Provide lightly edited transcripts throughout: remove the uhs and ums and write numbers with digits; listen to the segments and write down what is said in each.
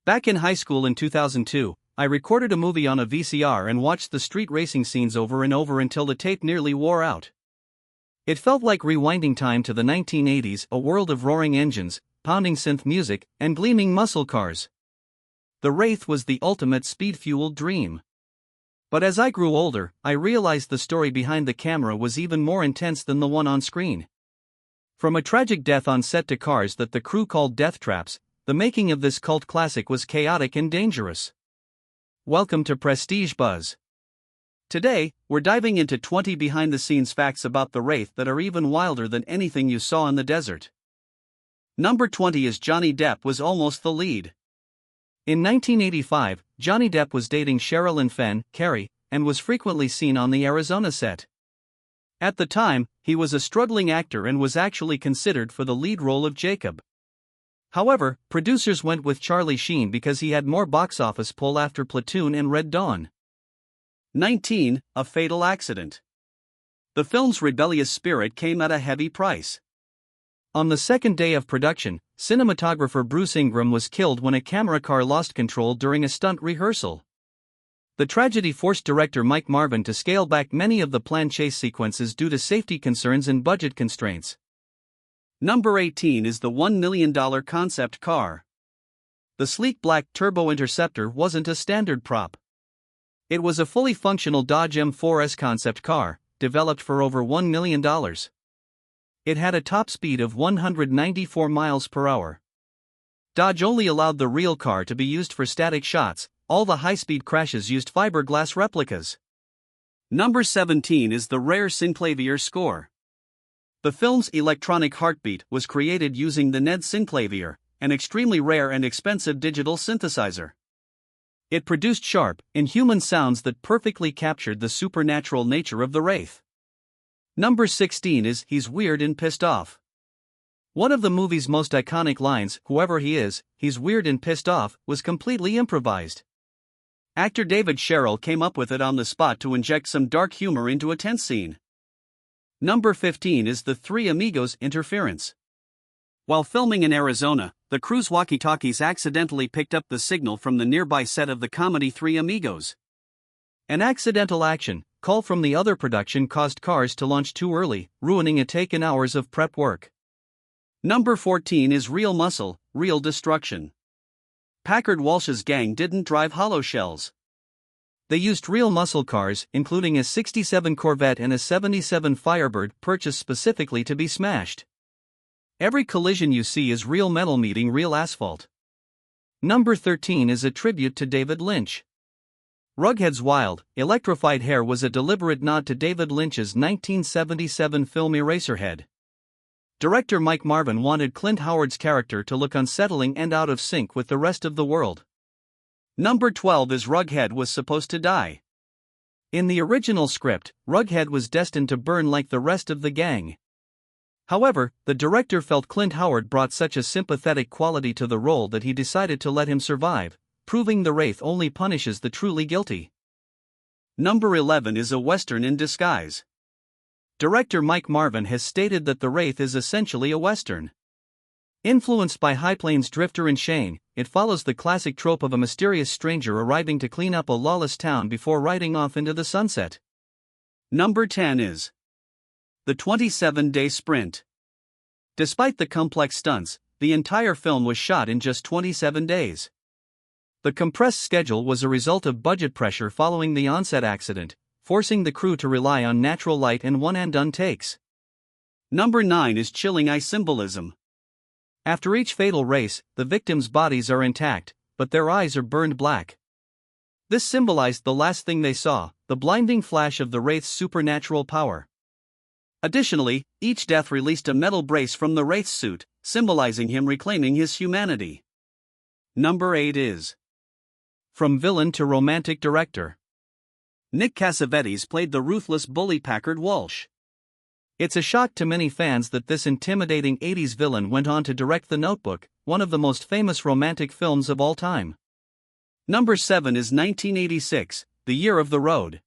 Back in high school in 2002, I recorded a movie on a VCR and watched the street racing scenes over and over until the tape nearly wore out. It felt like rewinding time to the 1980s, a world of roaring engines, pounding synth music, and gleaming muscle cars. The Wraith was the ultimate speed-fueled dream. But as I grew older, I realized the story behind the camera was even more intense than the one on screen. From a tragic death on set to cars that the crew called death traps, the making of this cult classic was chaotic and dangerous. Welcome to Prestige Buzz. Today, we're diving into 20 behind-the-scenes facts about the Wraith that are even wilder than anything you saw in the desert. Number 20 is Johnny Depp was almost the lead. In 1985, Johnny Depp was dating Sherilyn Fenn, Carrie, and was frequently seen on the Arizona set. At the time, he was a struggling actor and was actually considered for the lead role of Jacob. However, producers went with Charlie Sheen because he had more box office pull after Platoon and Red Dawn. 19. A fatal accident. The film's rebellious spirit came at a heavy price. On the second day of production, cinematographer Bruce Ingram was killed when a camera car lost control during a stunt rehearsal. The tragedy forced director Mike Marvin to scale back many of the planned chase sequences due to safety concerns and budget constraints. Number 18 is the $1 million concept car. The sleek black Turbo Interceptor wasn't a standard prop. It was a fully functional Dodge M4S concept car, developed for over $1 million. It had a top speed of 194 miles per hour. Dodge only allowed the real car to be used for static shots, all the high-speed crashes used fiberglass replicas. Number 17 is the rare synclavier score. The film's electronic heartbeat was created using the Ned synclavier, an extremely rare and expensive digital synthesizer. It produced sharp, inhuman sounds that perfectly captured the supernatural nature of the Wraith. Number 16 is He's Weird and Pissed Off. One of the movie's most iconic lines, "Whoever he is, he's weird and pissed off," was completely improvised. Actor David Sherrill came up with it on the spot to inject some dark humor into a tense scene. Number 15 is the Three Amigos interference. While filming in Arizona, the crew's walkie-talkies accidentally picked up the signal from the nearby set of the comedy Three Amigos. An accidental action call from the other production caused cars to launch too early, ruining a take and hours of prep work. Number 14 is Real Muscle, Real Destruction. Packard Walsh's gang didn't drive hollow shells. They used real muscle cars, including a '67 Corvette and a '77 Firebird purchased specifically to be smashed. Every collision you see is real metal meeting real asphalt. Number 13 is a tribute to David Lynch. Rughead's wild, electrified hair was a deliberate nod to David Lynch's 1977 film Eraserhead. Director Mike Marvin wanted Clint Howard's character to look unsettling and out of sync with the rest of the world. Number 12 is Rughead was supposed to die. In the original script, Rughead was destined to burn like the rest of the gang. However, the director felt Clint Howard brought such a sympathetic quality to the role that he decided to let him survive, proving the Wraith only punishes the truly guilty. Number 11 is a Western in disguise. Director Mike Marvin has stated that the Wraith is essentially a Western. Influenced by High Plains Drifter and Shane, it follows the classic trope of a mysterious stranger arriving to clean up a lawless town before riding off into the sunset. Number 10 is the 27-day sprint. Despite the complex stunts, the entire film was shot in just 27 days. The compressed schedule was a result of budget pressure following the onset accident, forcing the crew to rely on natural light and one-and-done takes. Number 9 is chilling eye symbolism. After each fatal race, the victims' bodies are intact, but their eyes are burned black. This symbolized the last thing they saw, the blinding flash of the Wraith's supernatural power. Additionally, each death released a metal brace from the Wraith's suit, symbolizing him reclaiming his humanity. Number 8 is From Villain to Romantic Director. Nick Cassavetes played the ruthless bully Packard Walsh. It's a shock to many fans that this intimidating 80s villain went on to direct The Notebook, one of the most famous romantic films of all time. Number 7 is 1986, The Year of the Road.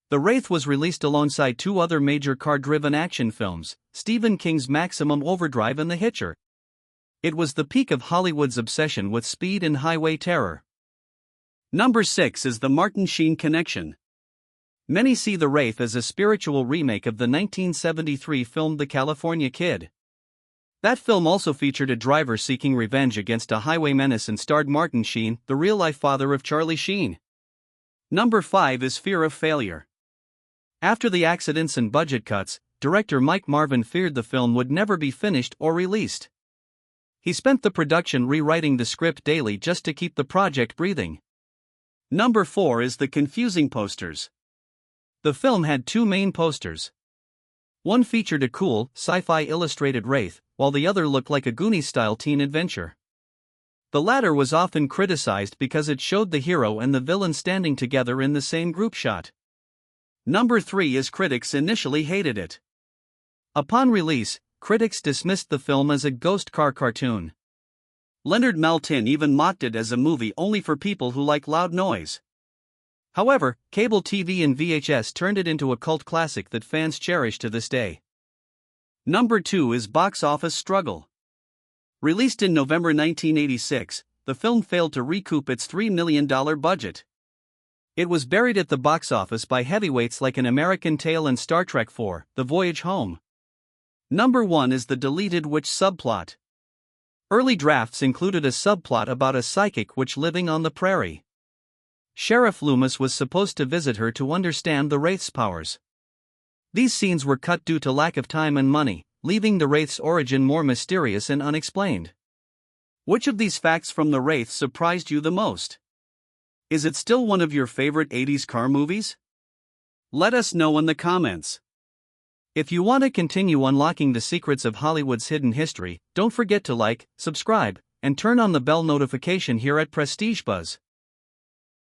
The Wraith was released alongside two other major car-driven action films, Stephen King's Maximum Overdrive and The Hitcher. It was the peak of Hollywood's obsession with speed and highway terror. Number 6 is the Martin Sheen connection. Many see The Wraith as a spiritual remake of the 1973 film The California Kid. That film also featured a driver seeking revenge against a highway menace and starred Martin Sheen, the real-life father of Charlie Sheen. Number 5 is fear of failure. After the accidents and budget cuts, director Mike Marvin feared the film would never be finished or released. He spent the production rewriting the script daily just to keep the project breathing. Number 4 is the confusing posters. The film had two main posters. One featured a cool, sci-fi illustrated Wraith, while the other looked like a Goonies-style teen adventure. The latter was often criticized because it showed the hero and the villain standing together in the same group shot. Number 3 is critics initially hated it. Upon release, critics dismissed the film as a ghost car cartoon. Leonard Maltin even mocked it as a movie only for people who like loud noise. However, cable TV and VHS turned it into a cult classic that fans cherish to this day. Number 2 is box office struggle. Released in November 1986, the film failed to recoup its $3 million budget. It was buried at the box office by heavyweights like An American Tail and Star Trek IV: The Voyage Home. Number 1 is the deleted witch subplot. Early drafts included a subplot about a psychic witch living on the prairie. Sheriff Loomis was supposed to visit her to understand the Wraith's powers. These scenes were cut due to lack of time and money, leaving the Wraith's origin more mysterious and unexplained. Which of these facts from the Wraith surprised you the most? Is it still one of your favorite 80s car movies? Let us know in the comments. If you want to continue unlocking the secrets of Hollywood's hidden history, don't forget to like, subscribe, and turn on the bell notification here at Prestige Buzz.